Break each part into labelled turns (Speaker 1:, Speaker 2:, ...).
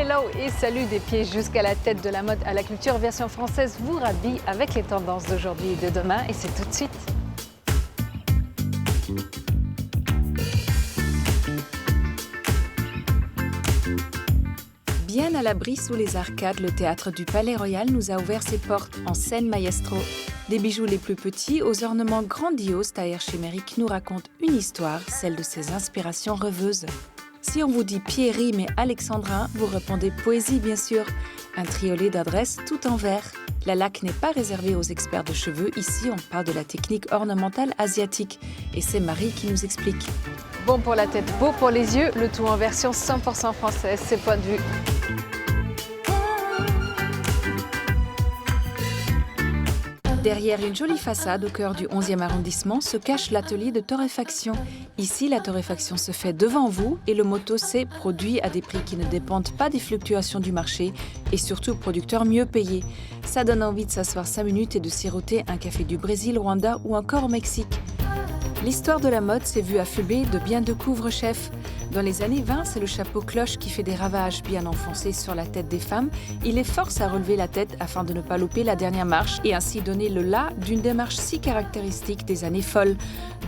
Speaker 1: hello et salut des pieds jusqu'à la tête de la mode à la culture. Version française vous rhabille avec les tendances d'aujourd'hui et de demain et c'est tout de suite.
Speaker 2: Bien à l'abri sous les arcades, le théâtre du Palais Royal nous a ouvert ses portes en scène maestro. Des bijoux les plus petits aux ornements grandioses, Tahir Chiméric nous raconte une histoire, celle de ses inspirations rêveuses. Si on vous dit pierrerie mais alexandrin, vous répondez poésie bien sûr. Un triolet d'adresses tout en vert. La laque n'est pas réservée aux experts de cheveux, ici on parle de la technique ornementale asiatique. Et c'est Marie qui nous explique.
Speaker 1: Bon pour la tête, beau pour les yeux, le tout en version 100% française, c'est point de vue.
Speaker 2: Derrière une jolie façade au cœur du 11e arrondissement se cache l'atelier de torréfaction. Ici, la torréfaction se fait devant vous et le Moto C produit à des prix qui ne dépendent pas des fluctuations du marché et surtout producteurs mieux payés. Ça donne envie de s'asseoir 5 minutes et de siroter un café du Brésil, Rwanda ou encore au Mexique. L'histoire de la mode s'est vue affublée de bien de couvre-chefs. Dans les années 20, c'est le chapeau cloche qui fait des ravages bien enfoncés sur la tête des femmes. Il les force à relever la tête afin de ne pas louper la dernière marche et ainsi donner le la d'une démarche si caractéristique des années folles.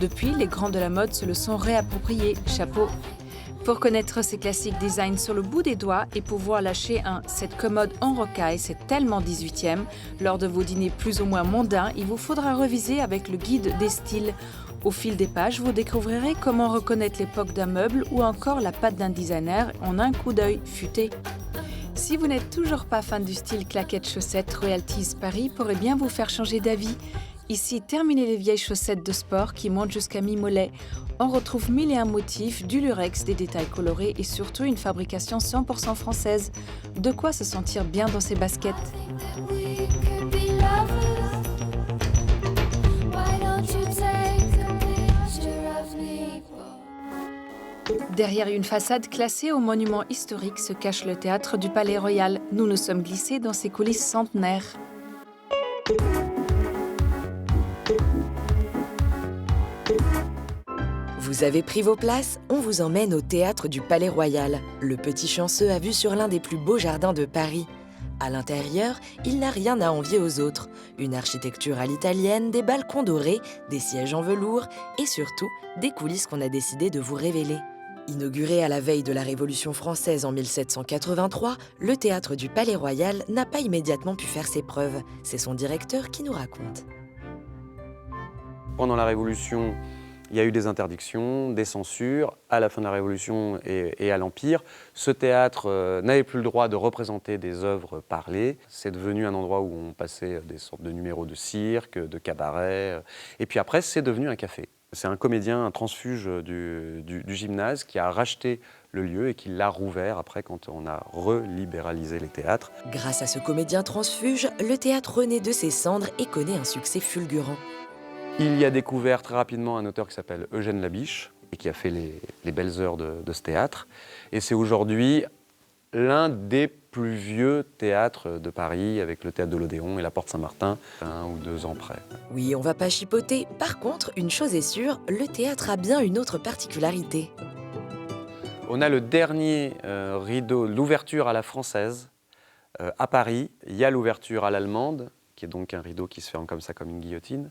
Speaker 2: Depuis, les grands de la mode se le sont réappropriés, chapeau. Pour connaître ces classiques designs sur le bout des doigts et pouvoir lâcher un « cette commode en rocaille, c'est tellement 18e » lors de vos dîners plus ou moins mondains, il vous faudra reviser avec le guide des styles. Au fil des pages, vous découvrirez comment reconnaître l'époque d'un meuble ou encore la patte d'un designer en un coup d'œil futé. Si vous n'êtes toujours pas fan du style claquettes-chaussettes, Royalties Paris pourrait bien vous faire changer d'avis. Ici, terminez les vieilles chaussettes de sport qui montent jusqu'à mi-mollet. On retrouve 1001 motifs, du lurex, des détails colorés et surtout une fabrication 100% française. De quoi se sentir bien dans ses baskets. Derrière une façade classée au monument historique se cache le théâtre du Palais Royal. Nous nous sommes glissés dans ses coulisses centenaires.
Speaker 3: Vous avez pris vos places? On vous emmène au théâtre du Palais Royal. Le petit chanceux a vue sur l'un des plus beaux jardins de Paris. À l'intérieur, il n'a rien à envier aux autres. Une architecture à l'italienne, des balcons dorés, des sièges en velours et surtout des coulisses qu'on a décidé de vous révéler. Inauguré à la veille de la Révolution française en 1783, le théâtre du Palais Royal n'a pas immédiatement pu faire ses preuves. C'est son directeur qui nous raconte.
Speaker 4: Pendant la Révolution, il y a eu des interdictions, des censures. À la fin de la Révolution et à l'Empire, ce théâtre n'avait plus le droit de représenter des œuvres parlées. C'est devenu un endroit où on passait des sortes de numéros de cirque, de cabaret. Et puis après, c'est devenu un café. C'est un comédien, un transfuge du gymnase qui a racheté le lieu et qui l'a rouvert après quand on a relibéralisé les théâtres.
Speaker 3: Grâce à ce comédien transfuge, le théâtre renaît de ses cendres et connaît un succès fulgurant.
Speaker 4: Il y a découvert très rapidement un auteur qui s'appelle Eugène Labiche et qui a fait les belles heures de ce théâtre. Et c'est aujourd'hui l'un des plus vieux théâtres de Paris avec le théâtre de l'Odéon et la Porte Saint-Martin, 1 ou 2 ans près.
Speaker 3: Oui, on va pas chipoter. Par contre, une chose est sûre, le théâtre a bien une autre particularité.
Speaker 4: On a le dernier rideau, l'ouverture à la française à Paris. Il y a l'ouverture à l'allemande, qui est donc un rideau qui se ferme comme ça, comme une guillotine.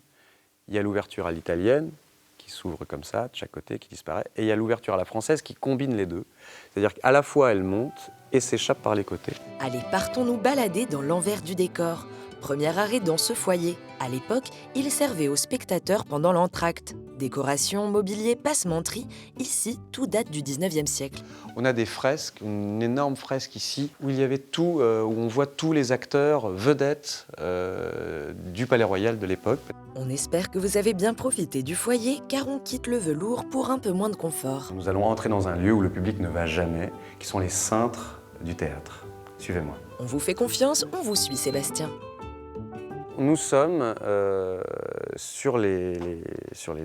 Speaker 4: Il y a l'ouverture à l'italienne, qui s'ouvre comme ça, de chaque côté, qui disparaît. Et il y a l'ouverture à la française qui combine les deux. C'est-à-dire qu'à la fois, elle monte et s'échappe par les côtés.
Speaker 3: Allez, partons nous balader dans l'envers du décor. Premier arrêt dans ce foyer. À l'époque, il servait aux spectateurs pendant l'entracte. Décoration, mobilier, passementerie, ici, tout date du 19e siècle.
Speaker 4: On a des fresques, une énorme fresque ici, où il y avait tout, où on voit tous les acteurs vedettes du Palais Royal de l'époque.
Speaker 3: On espère que vous avez bien profité du foyer, car on quitte le velours pour un peu moins de confort.
Speaker 4: Nous allons entrer dans un lieu où le public ne va jamais, qui sont les cintres du théâtre. Suivez-moi.
Speaker 3: On vous fait confiance, on vous suit, Sébastien.
Speaker 4: Nous sommes sur les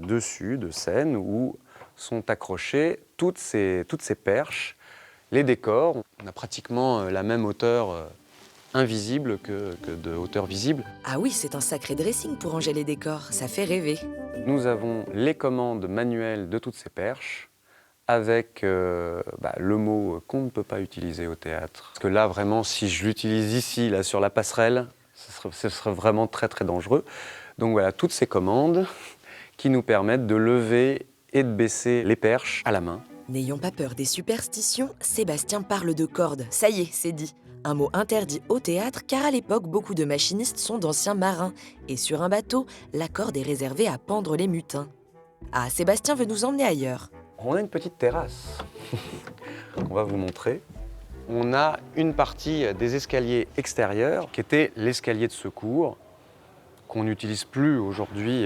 Speaker 4: dessus de scène où sont accrochées toutes ces perches, les décors. On a pratiquement la même hauteur invisible que de hauteur visible.
Speaker 3: Ah oui, c'est un sacré dressing pour ranger les décors, ça fait rêver.
Speaker 4: Nous avons les commandes manuelles de toutes ces perches avec le mot qu'on ne peut pas utiliser au théâtre. Parce que là, vraiment, si je l'utilise ici, là, sur la passerelle, ce serait vraiment très, très dangereux. Donc voilà, toutes ces commandes qui nous permettent de lever et de baisser les perches à la main.
Speaker 3: N'ayons pas peur des superstitions, Sébastien parle de cordes. Ça y est, c'est dit. Un mot interdit au théâtre car à l'époque, beaucoup de machinistes sont d'anciens marins. Et sur un bateau, la corde est réservée à pendre les mutins. Ah, Sébastien veut nous emmener ailleurs.
Speaker 4: On a une petite terrasse qu'on va vous montrer. On a une partie des escaliers extérieurs qui était l'escalier de secours, qu'on n'utilise plus aujourd'hui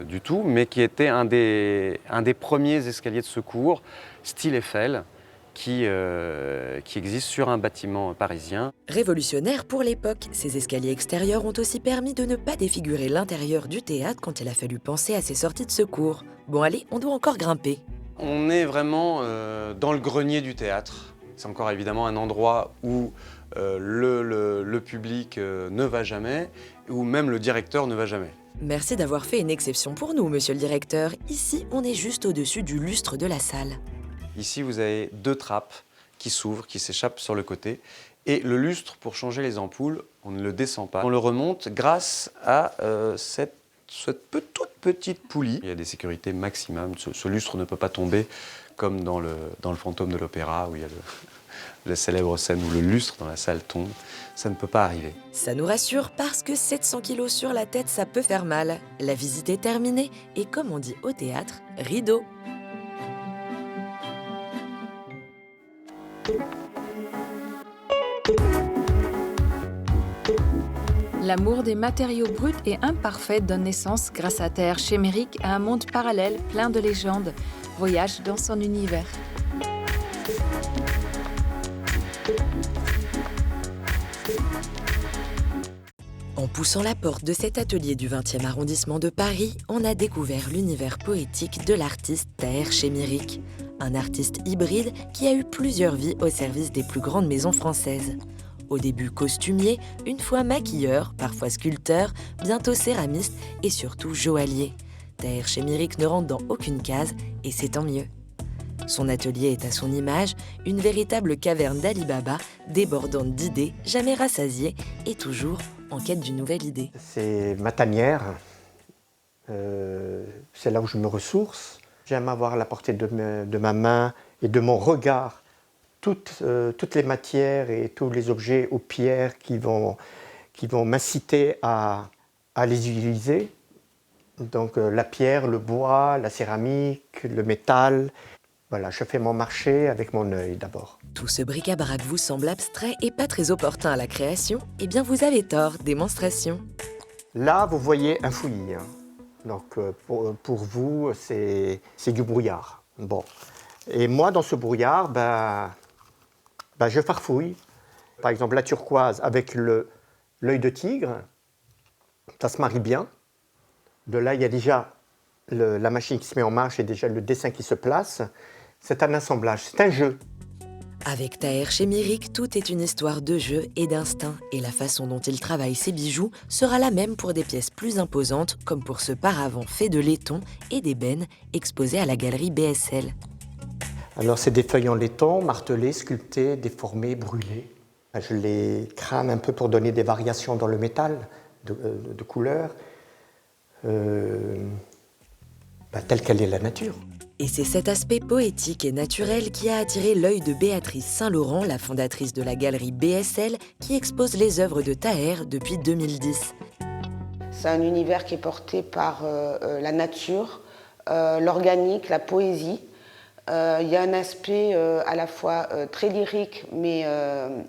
Speaker 4: du tout, mais qui était un des premiers escaliers de secours, style Eiffel, qui existe sur un bâtiment parisien.
Speaker 3: Révolutionnaire pour l'époque, ces escaliers extérieurs ont aussi permis de ne pas défigurer l'intérieur du théâtre quand il a fallu penser à ces sorties de secours. Bon allez, on doit encore grimper.
Speaker 4: On est vraiment dans le grenier du théâtre. C'est encore évidemment un endroit où le public ne va jamais, où même le directeur ne va jamais.
Speaker 3: Merci d'avoir fait une exception pour nous, monsieur le directeur. Ici, on est juste au-dessus du lustre de la salle.
Speaker 4: Ici, vous avez 2 trappes qui s'ouvrent, qui s'échappent sur le côté. Et le lustre, pour changer les ampoules, on ne le descend pas. On le remonte grâce à cette toute petite poulie. Il y a des sécurités maximum. Ce lustre ne peut pas tomber comme dans le fantôme de l'opéra, où il y a la célèbre scène où le lustre dans la salle tombe. Ça ne peut pas arriver.
Speaker 3: Ça nous rassure parce que 700 kilos sur la tête, ça peut faire mal. La visite est terminée et comme on dit au théâtre, rideau.
Speaker 2: L'amour des matériaux bruts et imparfaits donne naissance, grâce à Taher Chemeric, à un monde parallèle plein de légendes. Voyage dans son univers.
Speaker 3: En poussant la porte de cet atelier du 20e arrondissement de Paris, on a découvert l'univers poétique de l'artiste Taher Chemeric, un artiste hybride qui a eu plusieurs vies au service des plus grandes maisons françaises. Au début costumier, une fois maquilleur, parfois sculpteur, bientôt céramiste et surtout joaillier. Taher Chemeric ne rentre dans aucune case et c'est tant mieux. Son atelier est à son image, une véritable caverne d'Ali Baba, débordante d'idées, jamais rassasiée et toujours en quête d'une nouvelle idée.
Speaker 5: C'est ma tanière, c'est là où je me ressource. J'aime avoir à la portée de ma main et de mon regard toutes les matières et tous les objets ou pierres qui vont m'inciter à les utiliser. Donc la pierre, le bois, la céramique, le métal. Voilà, je fais mon marché avec mon œil d'abord.
Speaker 3: Tout ce bric-à-brac vous semble abstrait et pas très opportun à la création? Eh bien vous avez tort, démonstration.
Speaker 5: Là, vous voyez un fouillis. Donc pour vous, c'est du brouillard. Bon. Et moi, dans ce brouillard, je farfouille. Par exemple, la turquoise avec l'œil de tigre, ça se marie bien. De là, il y a déjà la machine qui se met en marche et déjà le dessin qui se place. C'est un assemblage, c'est un jeu.
Speaker 3: Avec Taher Chemeric, tout est une histoire de jeu et d'instinct. Et la façon dont il travaille ses bijoux sera la même pour des pièces plus imposantes, comme pour ce paravent fait de laiton et d'ébène exposé à la galerie BSL.
Speaker 5: Alors, c'est des feuilles en laiton, martelées, sculptées, déformées, brûlées. Je les crame un peu pour donner des variations dans le métal, de couleurs, telle qu'elle est la nature.
Speaker 3: Et c'est cet aspect poétique et naturel qui a attiré l'œil de Béatrice Saint-Laurent, la fondatrice de la galerie BSL, qui expose les œuvres de Taher depuis 2010.
Speaker 6: C'est un univers qui est porté par la nature, l'organique, la poésie. Il y a un aspect à la fois très lyrique, mais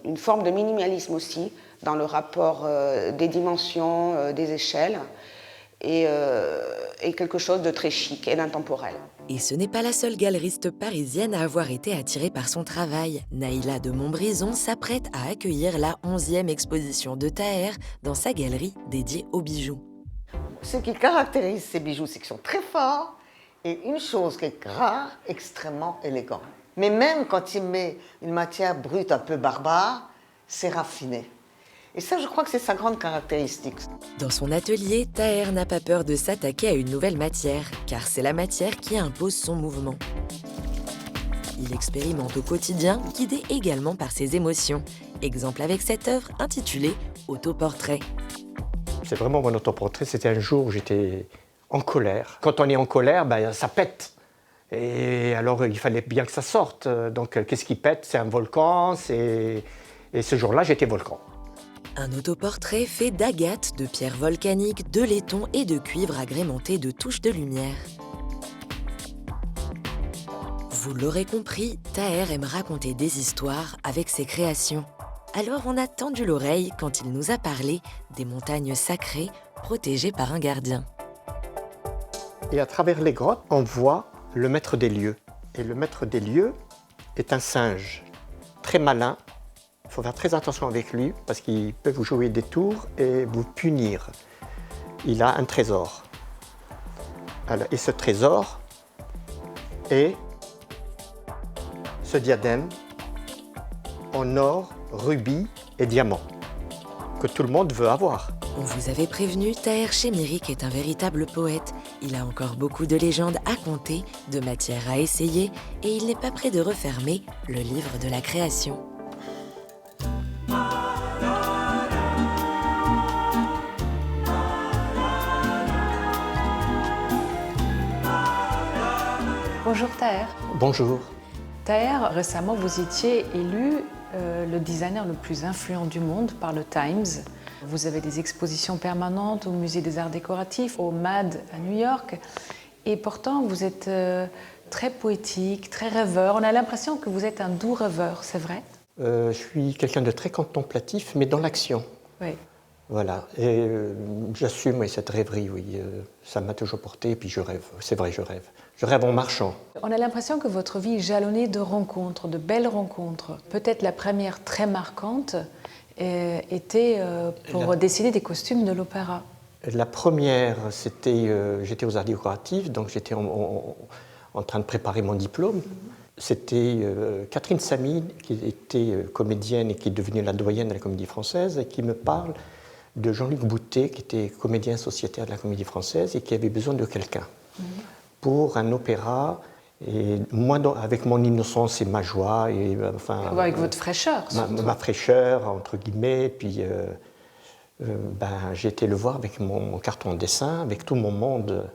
Speaker 6: une forme de minimalisme aussi, dans le rapport des dimensions, des échelles, et quelque chose de très chic et d'intemporel.
Speaker 3: Et ce n'est pas la seule galeriste parisienne à avoir été attirée par son travail. Naïla de Montbrison s'apprête à accueillir la 11e exposition de Taher dans sa galerie dédiée aux bijoux.
Speaker 7: Ce qui caractérise ces bijoux, c'est qu'ils sont très forts et une chose qui est rare, extrêmement élégant. Mais même quand il met une matière brute un peu barbare, c'est raffiné. Et ça, je crois que c'est sa grande caractéristique.
Speaker 3: Dans son atelier, Taher n'a pas peur de s'attaquer à une nouvelle matière, car c'est la matière qui impose son mouvement. Il expérimente au quotidien, guidé également par ses émotions. Exemple avec cette œuvre intitulée « Autoportrait ».
Speaker 5: C'est vraiment mon autoportrait. C'était un jour où j'étais en colère. Quand on est en colère, ben, ça pète. Et alors, il fallait bien que ça sorte. Donc, qu'est-ce qui pète? C'est un volcan. Et ce jour-là, j'étais volcan.
Speaker 3: Un autoportrait fait d'agates, de pierres volcaniques, de laiton et de cuivre agrémenté de touches de lumière. Vous l'aurez compris, Taher aime raconter des histoires avec ses créations. Alors on a tendu l'oreille quand il nous a parlé des montagnes sacrées protégées par un gardien.
Speaker 5: Et à travers les grottes, on voit le maître des lieux. Et le maître des lieux est un singe très malin. Il faut faire très attention avec lui parce qu'il peut vous jouer des tours et vous punir. Il a un trésor. Alors, et ce trésor est ce diadème en or, rubis et diamant que tout le monde veut avoir.
Speaker 3: On vous avait prévenu, Taher Chemeric est un véritable poète. Il a encore beaucoup de légendes à conter, de matières à essayer, et il n'est pas prêt de refermer le livre de la création.
Speaker 1: Bonjour Taher.
Speaker 5: Bonjour.
Speaker 1: Taher, récemment vous étiez élu le designer le plus influent du monde par le Times. Vous avez des expositions permanentes au Musée des Arts Décoratifs, au MAD à New York. Et pourtant, vous êtes très poétique, très rêveur. On a l'impression que vous êtes un doux rêveur, c'est vrai?
Speaker 5: Je suis quelqu'un de très contemplatif, mais dans l'action.
Speaker 1: Oui.
Speaker 5: Voilà. Et j'assume oui, cette rêverie, oui. Ça m'a toujours porté, et puis je rêve. C'est vrai, je rêve. Je rêve en marchant.
Speaker 1: On a l'impression que votre vie est jalonnée de rencontres, de belles rencontres. Peut-être la première très marquante était pour dessiner des costumes de l'opéra.
Speaker 5: La première, c'était, j'étais aux Arts Décoratifs, donc j'étais en train de préparer mon diplôme. C'était Catherine Samy, qui était comédienne et qui est devenue la doyenne de la Comédie Française, et qui me parle de Jean-Luc Boutet, qui était comédien sociétaire de la Comédie Française et qui avait besoin de quelqu'un pour un opéra. Et moi, avec mon innocence et ma joie, et, enfin,
Speaker 1: avec votre fraîcheur.
Speaker 5: Ma fraîcheur, entre guillemets, puis j'ai été le voir avec mon carton de dessin, avec tout mon monde.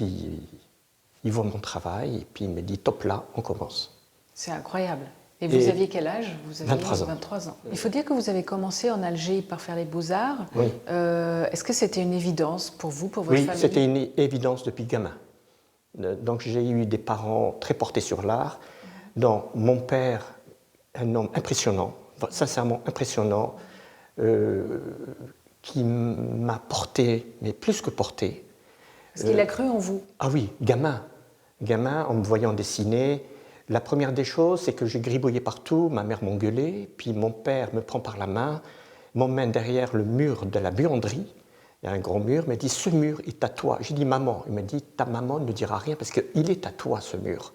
Speaker 5: Il voit mon travail et puis il me dit « top là, on commence ».
Speaker 1: C'est incroyable. Et vous aviez quel âge? Vous aviez
Speaker 5: 23 ans.
Speaker 1: Il faut dire que vous avez commencé en Alger par faire les beaux-arts.
Speaker 5: Oui.
Speaker 1: Est-ce que c'était une évidence pour vous, pour votre famille?
Speaker 5: Oui, c'était une évidence depuis gamin. Donc j'ai eu des parents très portés sur l'art. Donc mon père, un homme impressionnant, sincèrement impressionnant, qui m'a porté, mais plus que porté.
Speaker 1: Parce qu'il a cru en vous?
Speaker 5: Ah oui, gamin. Gamin, en me voyant dessiner. La première des choses, c'est que j'ai gribouillé partout, ma mère m'engueulait, puis mon père me prend par la main, m'emmène derrière le mur de la buanderie. Il y a un grand mur, il m'a dit « ce mur est à toi ». J'ai dit « maman ». Il m'a dit « ta maman ne dira rien parce qu'il est à toi ce mur ».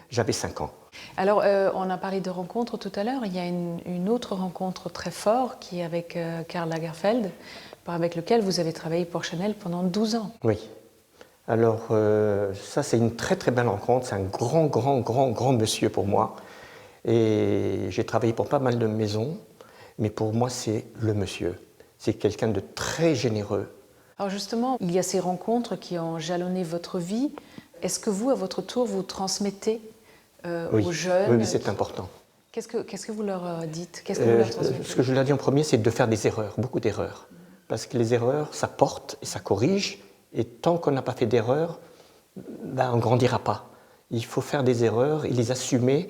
Speaker 5: J'avais 5 ans.
Speaker 1: Alors, on a parlé de rencontres tout à l'heure. Il y a une autre rencontre très forte qui est avec Karl Lagerfeld, avec lequel vous avez travaillé pour Chanel pendant 12 ans.
Speaker 5: Oui. Alors, ça, c'est une très, très belle rencontre. C'est un grand monsieur pour moi. Et j'ai travaillé pour pas mal de maisons, mais pour moi, c'est le monsieur. C'est quelqu'un de très généreux.
Speaker 1: Alors justement, il y a ces rencontres qui ont jalonné votre vie. Est-ce que vous, à votre tour, vous transmettez aux jeunes?
Speaker 5: Oui, c'est important.
Speaker 1: Qu'est-ce que vous leur dites? Qu'est-ce que vous leur transmettez?
Speaker 5: Ce que je leur dis en premier, c'est de faire des erreurs, beaucoup d'erreurs. Parce que les erreurs, ça porte et ça corrige. Et tant qu'on n'a pas fait d'erreurs, on ne grandira pas. Il faut faire des erreurs et les assumer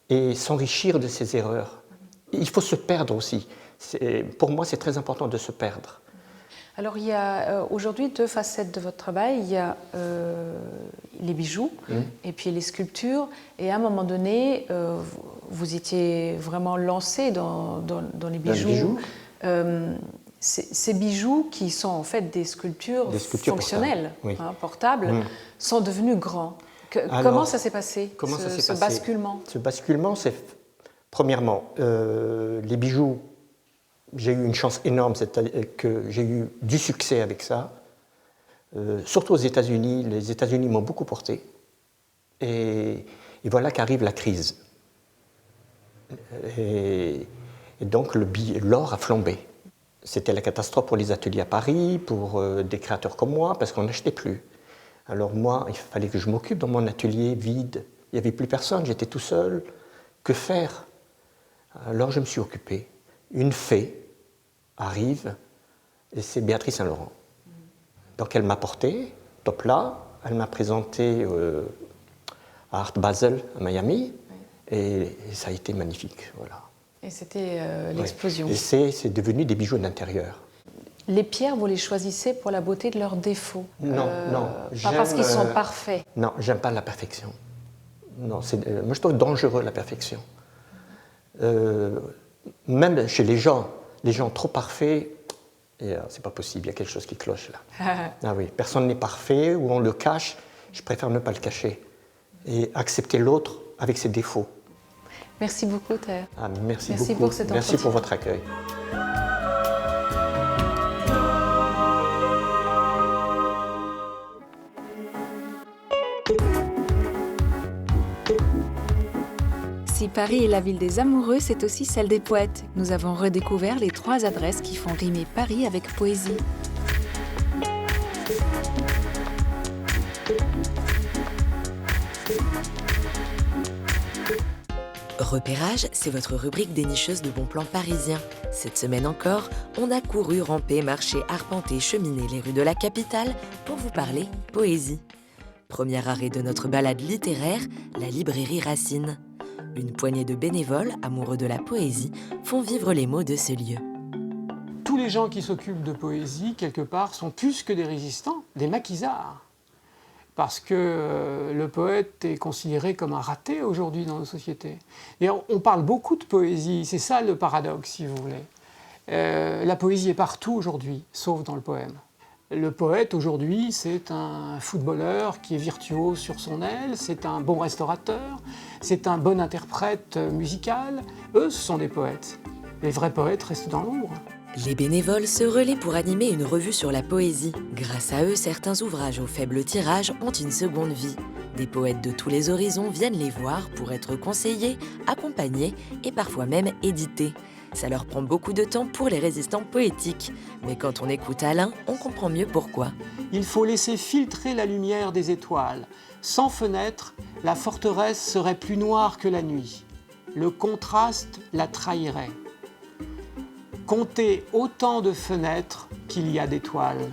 Speaker 5: et s'enrichir de ces erreurs. Il faut se perdre aussi. Pour moi, c'est très important de se perdre.
Speaker 1: Alors, il y a aujourd'hui 2 facettes de votre travail. Il y a les bijoux et puis les sculptures. Et à un moment donné, vous étiez vraiment lancé dans les bijoux. Ces bijoux, qui sont en fait des sculptures fonctionnelles, portables, sont devenus grands. Comment ça s'est passé, ce basculement?
Speaker 5: Ce basculement, c'est premièrement, les bijoux, j'ai eu une chance énorme, c'est que j'ai eu du succès avec ça. Surtout aux États-Unis, les États-Unis m'ont beaucoup porté. Et Et voilà qu'arrive la crise. Et donc l'or a flambé. C'était la catastrophe pour les ateliers à Paris, pour des créateurs comme moi, parce qu'on n'achetait plus. Alors moi, il fallait que je m'occupe dans mon atelier vide. Il n'y avait plus personne, j'étais tout seul. Que faire? Alors je me suis occupé. Une fée arrive, et c'est Béatrice Saint-Laurent. Donc elle m'a porté, top là, elle m'a présenté à Art Basel, à Miami, et ça a été magnifique. Voilà.
Speaker 1: Et c'était l'explosion.
Speaker 5: Ouais. Et c'est devenu des bijoux d'intérieur.
Speaker 1: Les pierres, vous les choisissez pour la beauté de leurs défauts?
Speaker 5: Non, non.
Speaker 1: Pas parce qu'ils sont parfaits.
Speaker 5: Non, j'aime pas la perfection. Non, moi je trouve dangereux la perfection. Même chez les gens trop parfaits, c'est pas possible, il y a quelque chose qui cloche là. Ah oui, personne n'est parfait, ou on le cache, je préfère ne pas le cacher. Et accepter l'autre avec ses défauts.
Speaker 1: Merci beaucoup, Terre.
Speaker 5: Ah, merci
Speaker 1: beaucoup.
Speaker 5: Pour cet entretien. Merci pour votre accueil.
Speaker 2: Si Paris est la ville des amoureux, c'est aussi celle des poètes. Nous avons redécouvert les 3 adresses qui font rimer Paris avec poésie.
Speaker 3: Repérage, c'est votre rubrique dénicheuse de bons plans parisiens. Cette semaine encore, on a couru, rampé, marché, arpenté, cheminé les rues de la capitale pour vous parler poésie. Premier arrêt de notre balade littéraire, la librairie Racine. Une poignée de bénévoles, amoureux de la poésie, font vivre les mots de ce lieu.
Speaker 8: Tous les gens qui s'occupent de poésie, quelque part, sont plus que des résistants, des maquisards. Parce que le poète est considéré comme un raté aujourd'hui dans nos sociétés. Et on parle beaucoup de poésie, c'est ça le paradoxe, si vous voulez. La poésie est partout aujourd'hui, sauf dans le poème. Le poète aujourd'hui, c'est un footballeur qui est virtuose sur son aile, c'est un bon restaurateur, c'est un bon interprète musical. Eux, ce sont des poètes. Les vrais poètes restent dans l'ombre.
Speaker 3: Les bénévoles se relaient pour animer une revue sur la poésie. Grâce à eux, certains ouvrages au faible tirage ont une seconde vie. Des poètes de tous les horizons viennent les voir pour être conseillés, accompagnés et parfois même édités. Ça leur prend beaucoup de temps pour les résistants poétiques. Mais quand on écoute Alain, on comprend mieux pourquoi.
Speaker 8: Il faut laisser filtrer la lumière des étoiles. Sans fenêtre, la forteresse serait plus noire que la nuit. Le contraste la trahirait. Comptez autant de fenêtres qu'il y a d'étoiles.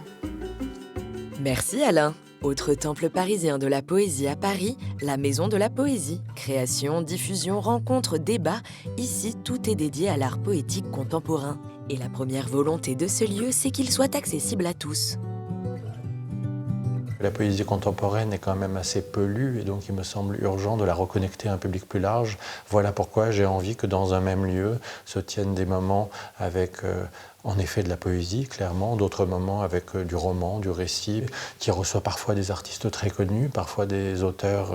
Speaker 3: Merci Alain. Autre temple parisien de la poésie à Paris, la Maison de la Poésie. Création, diffusion, rencontres, débats, ici tout est dédié à l'art poétique contemporain. Et la première volonté de ce lieu, c'est qu'il soit accessible à tous.
Speaker 9: La poésie contemporaine est quand même assez peu lue et donc il me semble urgent de la reconnecter à un public plus large. Voilà pourquoi j'ai envie que dans un même lieu se tiennent des moments avec en effet de la poésie, clairement, d'autres moments avec du roman, du récit, qui reçoit parfois des artistes très connus, parfois des auteurs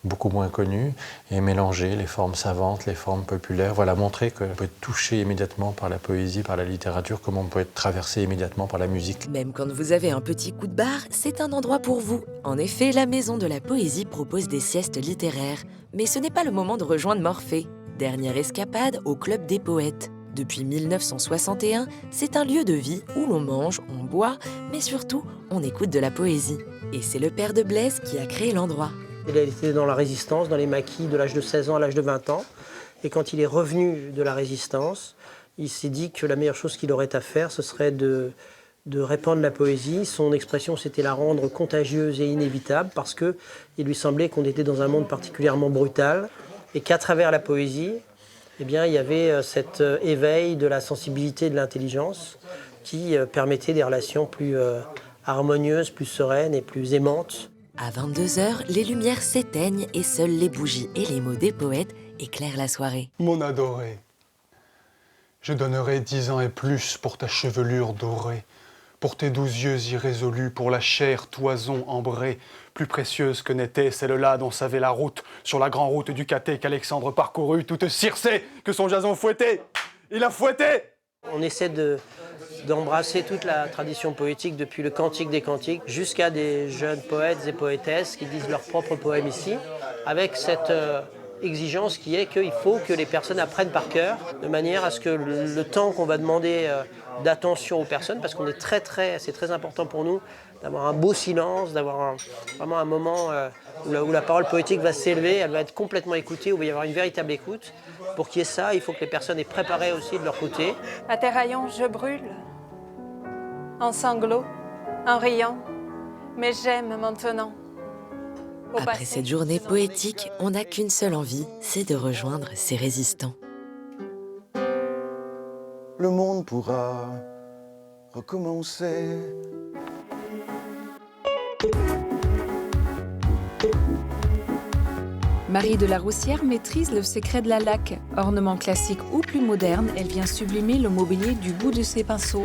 Speaker 9: beaucoup moins connus, et mélanger les formes savantes, les formes populaires, voilà, montrer qu'on peut être touché immédiatement par la poésie, par la littérature, comme on peut être traversé immédiatement par la musique.
Speaker 3: Même quand vous avez un petit coup de barre, c'est un endroit pour vous. En effet, la Maison de la Poésie propose des siestes littéraires. Mais ce n'est pas le moment de rejoindre Morphée. Dernière escapade au Club des Poètes. Depuis 1961, c'est un lieu de vie où l'on mange, on boit, mais surtout, on écoute de la poésie. Et c'est le père de Blaise qui a créé l'endroit.
Speaker 10: Il a été dans la résistance, dans les maquis, de l'âge de 16 ans à l'âge de 20 ans. Et quand il est revenu de la résistance, il s'est dit que la meilleure chose qu'il aurait à faire, ce serait de répandre la poésie. Son expression, c'était la rendre contagieuse et inévitable, parce qu'il lui semblait qu'on était dans un monde particulièrement brutal, et qu'à travers la poésie, eh bien, il y avait cet éveil de la sensibilité et de l'intelligence qui permettait des relations plus harmonieuses, plus sereines et plus aimantes.
Speaker 3: À 22h, les lumières s'éteignent et seules les bougies et les mots des poètes éclairent la soirée.
Speaker 11: Mon adoré, je donnerai 10 ans et plus pour ta chevelure dorée, pour tes 12 yeux irrésolus, pour la chair toison ambrée, plus précieuse que n'était celle-là dont savait la route, sur la grande route du Caté qu'Alexandre parcourut, toute Circé que son jason fouettait. Il a fouetté.
Speaker 10: On essaie d'embrasser toute la tradition poétique depuis le Cantique des Cantiques jusqu'à des jeunes poètes et poétesses qui disent leurs propres poèmes ici, avec cette exigence qui est qu'il faut que les personnes apprennent par cœur, de manière à ce que le temps qu'on va demander d'attention aux personnes, parce qu'on est c'est très important pour nous d'avoir un beau silence, d'avoir vraiment un moment où la parole poétique va s'élever, elle va être complètement écoutée, où il va y avoir une véritable écoute. Pour qu'il y ait ça, il faut que les personnes aient préparé aussi de leur côté.
Speaker 12: À tes rayons, je brûle, en sanglots, en riant, mais j'aime maintenant.
Speaker 3: Après cette journée poétique, on n'a qu'une seule envie, c'est de rejoindre ces résistants.
Speaker 13: Le monde pourra recommencer.
Speaker 2: Marie de la Roussière maîtrise le secret de la laque. Ornement classique ou plus moderne, elle vient sublimer le mobilier du bout de ses pinceaux.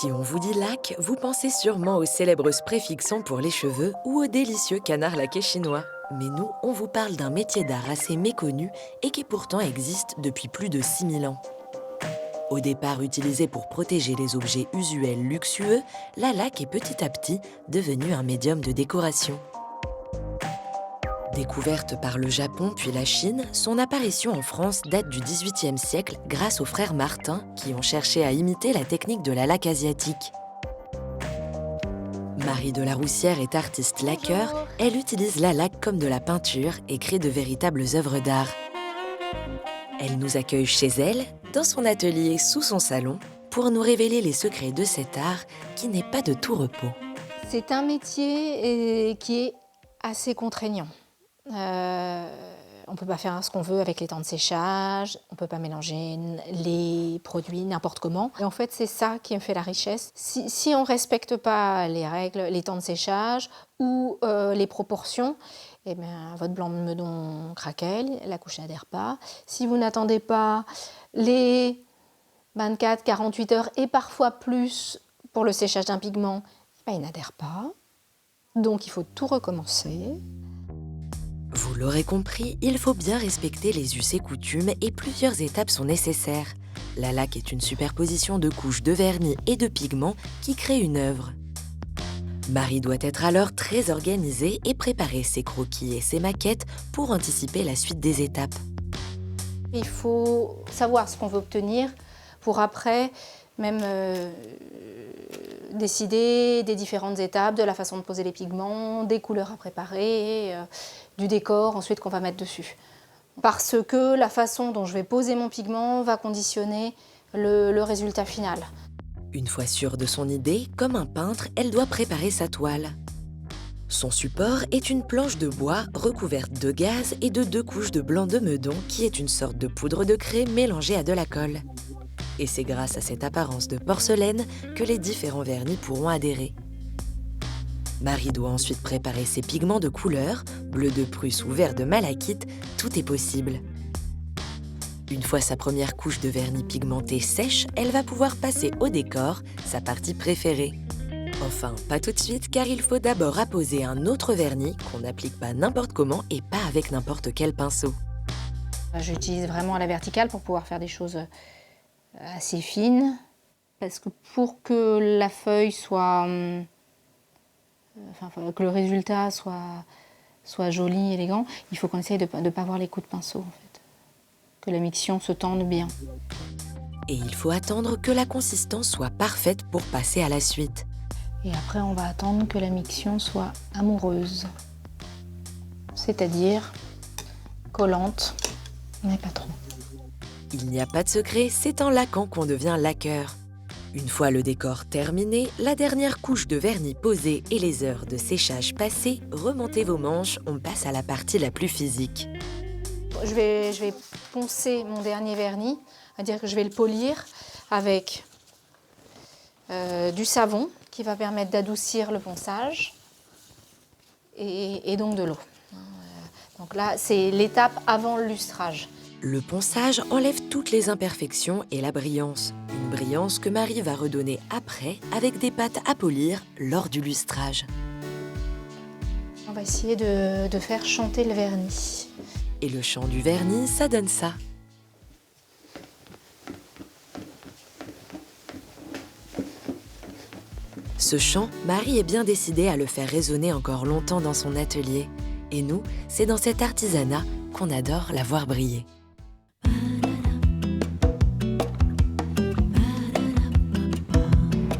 Speaker 3: Si on vous dit laque, vous pensez sûrement aux célèbres spray fixants pour les cheveux ou au délicieux canard laqué chinois. Mais nous, on vous parle d'un métier d'art assez méconnu et qui pourtant existe depuis plus de 6000 ans. Au départ utilisée pour protéger les objets usuels luxueux, la laque est petit à petit devenue un médium de décoration. Découverte par le Japon puis la Chine, son apparition en France date du XVIIIe siècle grâce aux frères Martin qui ont cherché à imiter la technique de la laque asiatique. Marie de la Roussière est artiste laqueur, elle utilise la laque comme de la peinture et crée de véritables œuvres d'art. Elle nous accueille chez elle, dans son atelier sous son salon, pour nous révéler les secrets de cet art qui n'est pas de tout repos.
Speaker 14: C'est un métier qui est assez contraignant. On ne peut pas faire ce qu'on veut avec les temps de séchage, on ne peut pas mélanger les produits n'importe comment. Et en fait, c'est ça qui fait la richesse. Si on ne respecte pas les règles, les temps de séchage ou les proportions, eh bien, votre blanc de meudon craquelle, la couche n'adhère pas. Si vous n'attendez pas les 24, 48 heures et parfois plus pour le séchage d'un pigment, eh bien, il n'adhère pas. Donc, il faut tout recommencer.
Speaker 3: Vous l'aurez compris, il faut bien respecter les us et coutumes et plusieurs étapes sont nécessaires. La laque est une superposition de couches de vernis et de pigments qui crée une œuvre. Marie doit être alors très organisée et préparer ses croquis et ses maquettes pour anticiper la suite des étapes.
Speaker 14: Il faut savoir ce qu'on veut obtenir pour après même décider des différentes étapes, de la façon de poser les pigments, des couleurs à préparer, du décor ensuite qu'on va mettre dessus. Parce que la façon dont je vais poser mon pigment va conditionner le résultat final.
Speaker 3: Une fois sûre de son idée, comme un peintre, elle doit préparer sa toile. Son support est une planche de bois recouverte de gaze et de 2 couches de blanc de meudon qui est une sorte de poudre de craie mélangée à de la colle. Et c'est grâce à cette apparence de porcelaine que les différents vernis pourront adhérer. Marie doit ensuite préparer ses pigments de couleur, bleu de Prusse ou vert de malachite, tout est possible. Une fois sa première couche de vernis pigmenté sèche, elle va pouvoir passer au décor, sa partie préférée. Enfin, pas tout de suite, car il faut d'abord apposer un autre vernis qu'on n'applique pas n'importe comment et pas avec n'importe quel pinceau.
Speaker 14: J'utilise vraiment la verticale pour pouvoir faire des choses assez fines, parce que pour que la feuille soit... que le résultat soit joli, élégant, il faut qu'on essaye de ne pas avoir les coups de pinceau, en fait. Que la miction se tende bien.
Speaker 3: Et il faut attendre que la consistance soit parfaite pour passer à la suite.
Speaker 14: Et après, on va attendre que la miction soit amoureuse. C'est-à-dire collante, mais pas trop.
Speaker 3: Il n'y a pas de secret, c'est en laquant qu'on devient laqueur. Une fois le décor terminé, la dernière couche de vernis posée et les heures de séchage passées, remontez vos manches, on passe à la partie la plus physique.
Speaker 14: Je vais poncer mon dernier vernis, c'est-à-dire que je vais le polir avec du savon qui va permettre d'adoucir le ponçage et donc de l'eau. Donc là, c'est l'étape avant le lustrage.
Speaker 3: Le ponçage enlève toutes les imperfections et la brillance. Une brillance que Marie va redonner après avec des pâtes à polir lors du lustrage.
Speaker 14: On va essayer de faire chanter le vernis.
Speaker 3: Et le chant du vernis, ça donne ça. Ce chant, Marie est bien décidée à le faire résonner encore longtemps dans son atelier. Et nous, c'est dans cet artisanat qu'on adore la voir briller.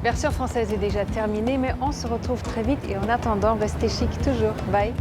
Speaker 1: Version française est déjà terminée, mais on se retrouve très vite et en attendant, restez chic toujours. Bye!